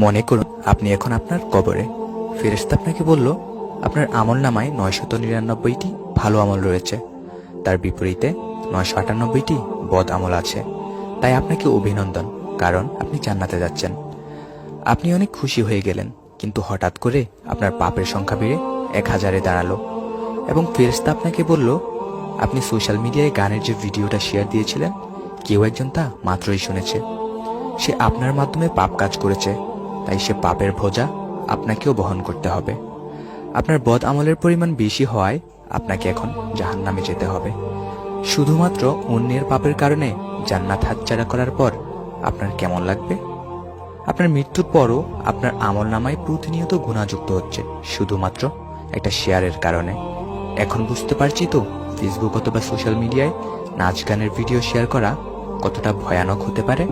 মনে করুন আপনি এখন আপনার কবরে। ফেরেশতা আপনাকে বলল আপনার আমলনামায় 999টি ভালো আমল রয়েছে, তার বিপরীতে 998টি বদ আমল আছে। তাই আপনাকে অভিনন্দন, কারণ আপনি জান্নাতে যাচ্ছেন। আপনি অনেক খুশি হয়ে গেলেন, কিন্তু হঠাৎ করে আপনার পাপের সংখ্যা বেড়ে 1000-এ দাঁড়ালো এবং ফেরেশতা আপনাকে বলল আপনি সোশ্যাল মিডিয়ায় গানের যে ভিডিওটা শেয়ার দিয়েছিলেন, কেউ একজন তা মাত্রই শুনেছে। সে আপনার মাধ্যমে পাপ কাজ করেছে, তাই সে পাপের বোঝা আপনাকেও বহন করতে হবে। আপনার বদ আমলের পরিমাণ বেশি হওয়ায় আপনাকে এখন জাহান্নামে যেতে হবে। শুধুমাত্র অন্যের পাপের কারণে জান্নাত হাতছাড়া করার পর আপনার কেমন লাগবে? আপনার মৃত্যুর পরও আপনার আমলনামায় প্রতিনিয়ত গুনাহযুক্ত হচ্ছে, শুধুমাত্র একটা শেয়ারের কারণে। এখন বুঝতে পারছি তো ফেসবুক অথবা সোশ্যাল মিডিয়ায় নাচ গানের ভিডিও শেয়ার করা কতটা ভয়ানক হতে পারে।